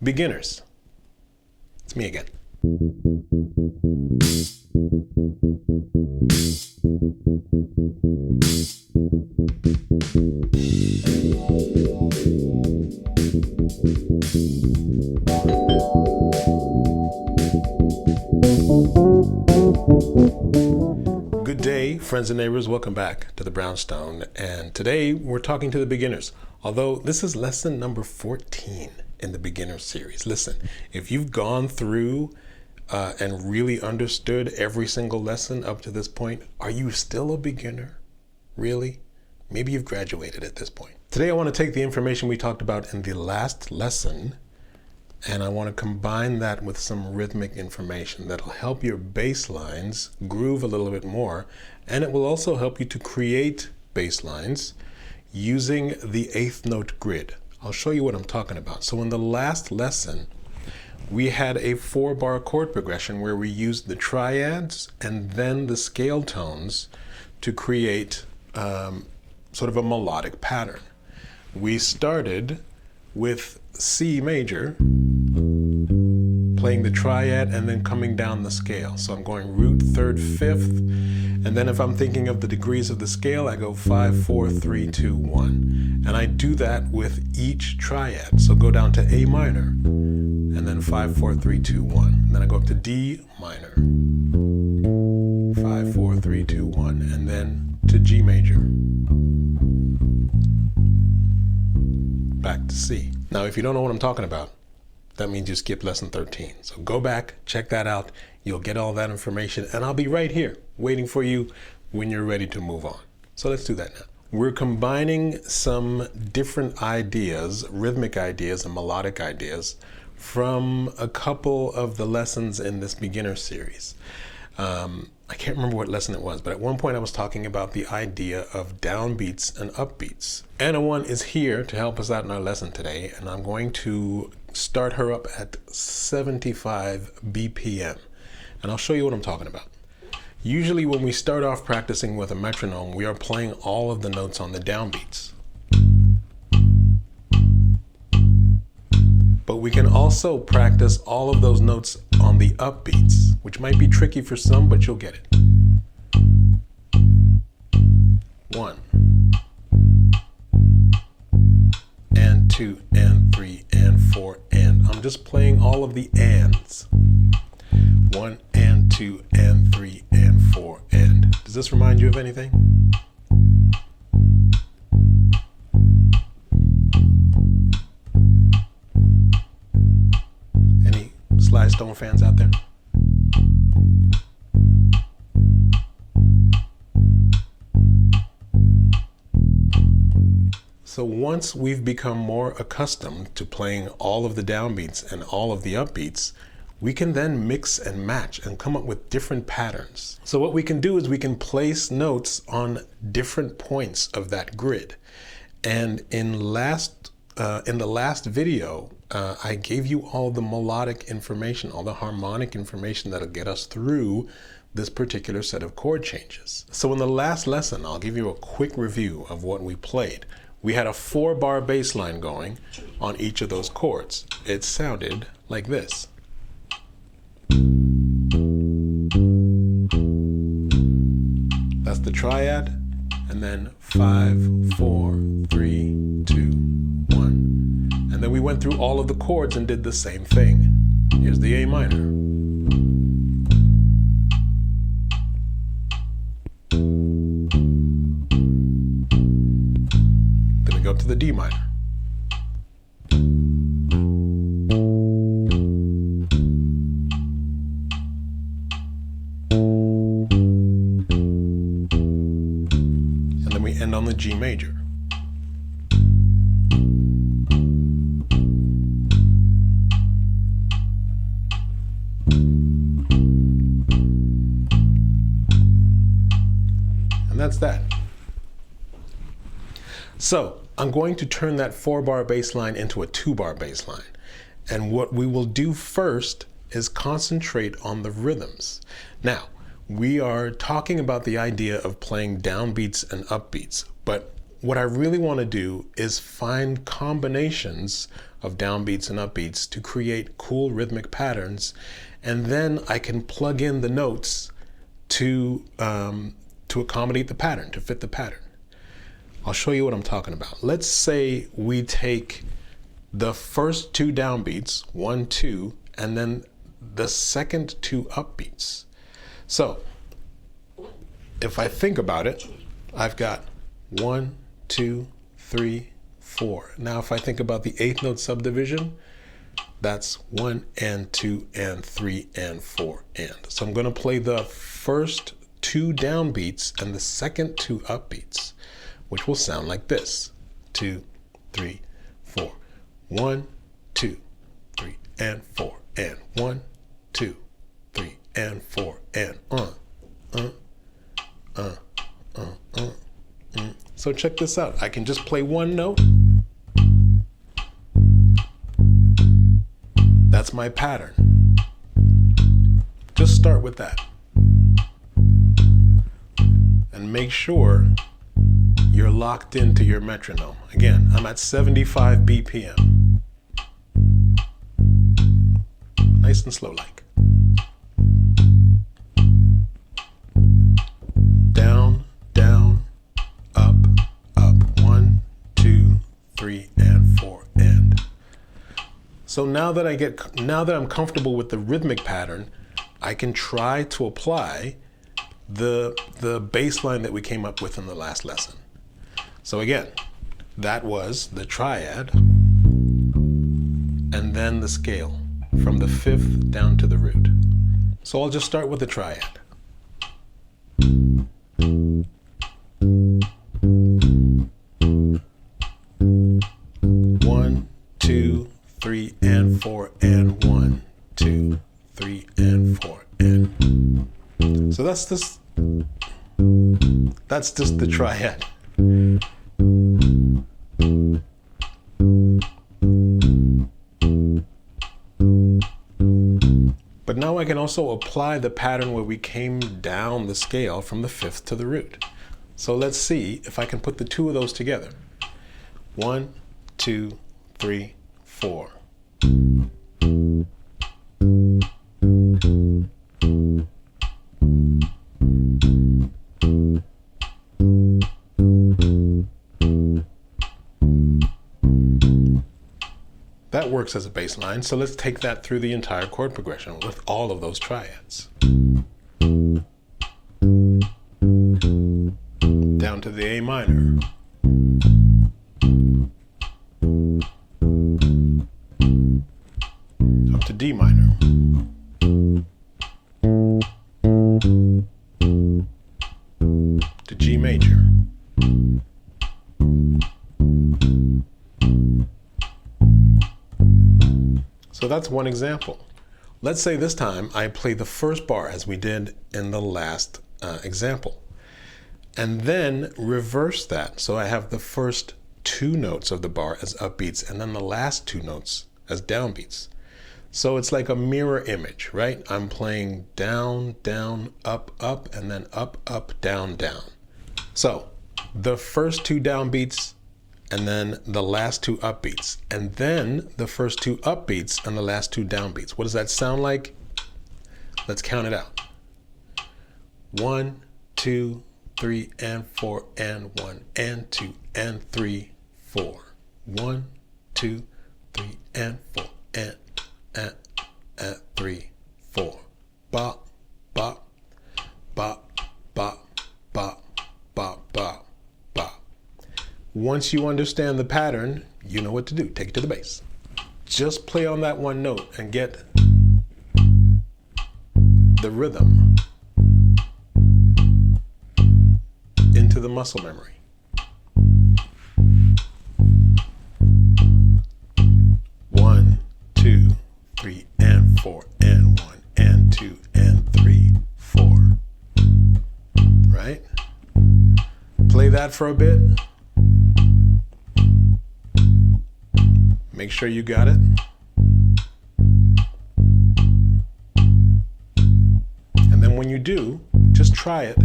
Beginners. It's me again. Good day, friends and neighbors. Welcome back to the Brownstone. And today we're talking to the beginners. Although this is lesson number 14 in the beginner series. Listen, if you've gone through and really understood every single lesson up to this point, are you still a beginner? Really? Maybe you've graduated at this point. Today I want to take the information we talked about in the last lesson and I want to combine that with some rhythmic information that'll help your bass lines groove a little bit more, and it will also help you to create bass lines using the eighth note grid. I'll show you what I'm talking about. So in the last lesson, we had a 4-bar chord progression where we used the triads and then the scale tones to create sort of a melodic pattern. We started with C major, playing the triad and then coming down the scale. So I'm going root, third, fifth, and then if I'm thinking of the degrees of the scale, I go 5, 4, 3, 2, 1. And I do that with each triad. So go down to A minor, and then 5, 4, 3, 2, 1. And then I go up to D minor, 5, 4, 3, 2, 1, and then to G major. Back to C. Now, if you don't know what I'm talking about, that means you skipped lesson 13. So go back, check that out. You'll get all that information, and I'll be right here waiting for you when you're ready to move on. So let's do that now. We're combining some different ideas, rhythmic ideas and melodic ideas from a couple of the lessons in this beginner series. I can't remember what lesson it was, but at one point I was talking about the idea of downbeats and upbeats. Anna 1 is here to help us out in our lesson today, and I'm going to start her up at 75 BPM. And I'll show you what I'm talking about. Usually when we start off practicing with a metronome, we are playing all of the notes on the downbeats. But we can also practice all of those notes on the upbeats, which might be tricky for some, but you'll get it. 1, and 2, and 3, and 4, and. I'm just playing all of the ands. 1, and 2, and 3, and 4, and. Does this remind you of anything? Any Sly Stone fans out there? So once we've become more accustomed to playing all of the downbeats and all of the upbeats, we can then mix and match and come up with different patterns. So what we can do is we can place notes on different points of that grid. And in the last video, I gave you all the melodic information, all the harmonic information that'll get us through this particular set of chord changes. So in the last lesson, I'll give you a quick review of what we played. We had a 4-bar bass line going on each of those chords. It sounded like this. That's the triad, and then 5, 4, 3, 2, 1. And then we went through all of the chords and did the same thing. Here's the A minor. Then we go up to the D minor. And then we end on the G major. And that's that. So I'm going to turn that 4-bar bass line into a 2-bar bass line. And what we will do first is concentrate on the rhythms. Now, we are talking about the idea of playing downbeats and upbeats, but what I really want to do is find combinations of downbeats and upbeats to create cool rhythmic patterns, and then I can plug in the notes to accommodate the pattern, to fit the pattern. I'll show you what I'm talking about. Let's say we take the first two downbeats, 1, 2, and then the second two upbeats. So if I think about it, I've got 1, 2, 3, 4. Now if I think about the eighth note subdivision, that's 1 and 2 and 3 and 4 and. So I'm going to play the first two downbeats and the second two upbeats, which will sound like this. 2, 3, 4. 1, 2, 3 and 4 and 1, 2, 3 and 4 and So check this out. I can just play one note. That's my pattern. Just start with that. And make sure you're locked into your metronome. Again, I'm at 75 BPM. Nice and slow like. Down, down, up, up. 1, 2, 3, and 4, and. So now that I'm comfortable with the rhythmic pattern, I can try to apply the bass line that we came up with in the last lesson. So again, that was the triad and then the scale from the fifth down to the root. So I'll just start with the triad. 1, 2, 3 and 4 and 1, 2, 3 and 4 and. So that's just the triad. But now I can also apply the pattern where we came down the scale from the fifth to the root. So let's see if I can put the two of those together. 1, 2, 3, 4. That works as a bass line, so let's take that through the entire chord progression with all of those triads. Down to the A minor. Up to D minor. To G major. So that's one example. Let's say this time I play the first bar as we did in the last example, and then reverse that. So I have the first two notes of the bar as upbeats and then the last two notes as downbeats. So it's like a mirror image, right? I'm playing down, down, up, up, and then up, up, down, down. So the first two downbeats and then the last two upbeats, and then the first two upbeats and the last two downbeats. What does that sound like? Let's count it out. 1, 2, 3, and 4, and 1, and 2, and 3, 4. 1, 2, 3, and 4, and 3, 4. Bop, bop, bop, bop, bop, bop, bop. Once you understand the pattern, you know what to do. Take it to the bass. Just play on that one note and get the rhythm into the muscle memory. One, 2, 3, and 4, and 1, and 2, and 3, 4. Right? Play that for a bit. Make sure you got it. And then when you do, just try it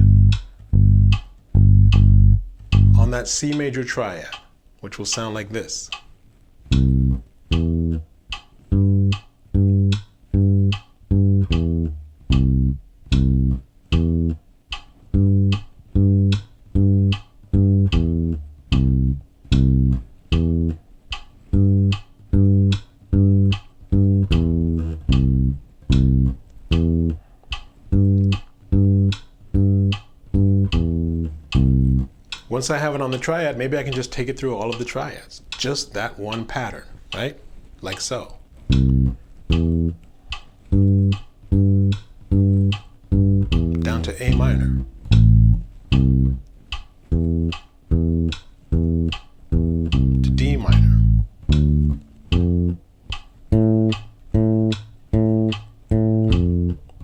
on that C major triad, which will sound like this. Once I have it on the triad, maybe I can just take it through all of the triads. Just that one pattern, right? Like so. Down to A minor. To D minor.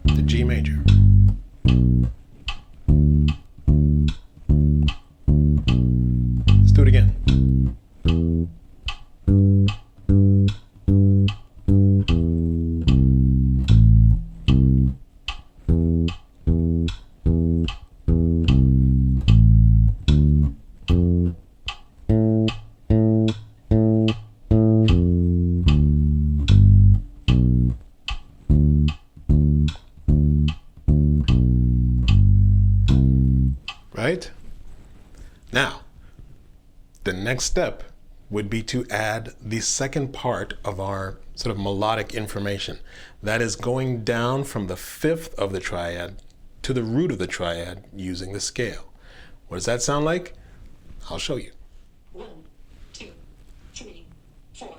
To G major. Let's do it again. Right? Now, the next step would be to add the second part of our sort of melodic information. That is going down from the fifth of the triad to the root of the triad using the scale. What does that sound like? I'll show you. 1, 2, 3, 4.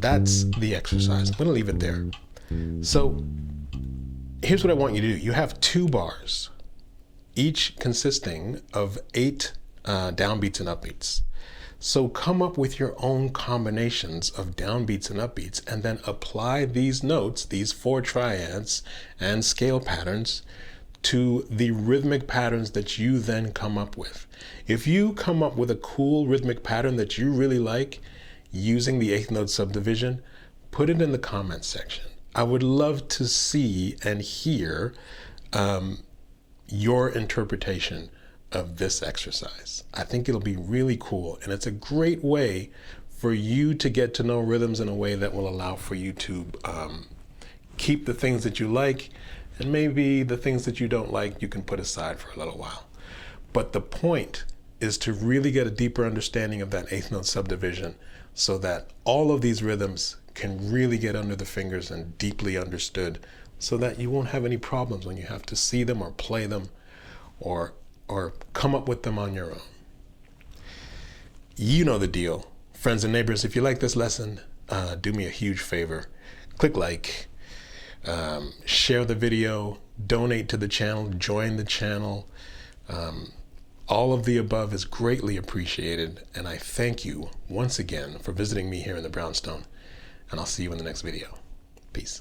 That's the exercise. I'm going to leave it there. So here's what I want you to do. You have 2 bars, each consisting of 8 downbeats and upbeats. So come up with your own combinations of downbeats and upbeats and then apply these notes, these 4 triads and scale patterns, to the rhythmic patterns that you then come up with. If you come up with a cool rhythmic pattern that you really like using the 8th note subdivision, put it in the comments section. I would love to see and hear your interpretation of this exercise. I think it'll be really cool, and it's a great way for you to get to know rhythms in a way that will allow for you to keep the things that you like, and maybe the things that you don't like you can put aside for a little while. But the point is to really get a deeper understanding of that 8th note subdivision so that all of these rhythms can really get under the fingers and deeply understood, so that you won't have any problems when you have to see them or play them or come up with them on your own. You know the deal. Friends and neighbors, if you like this lesson, do me a huge favor. Click like, share the video, donate to the channel, join the channel. All of the above is greatly appreciated, and I thank you once again for visiting me here in the Brownstone, and I'll see you in the next video. Peace.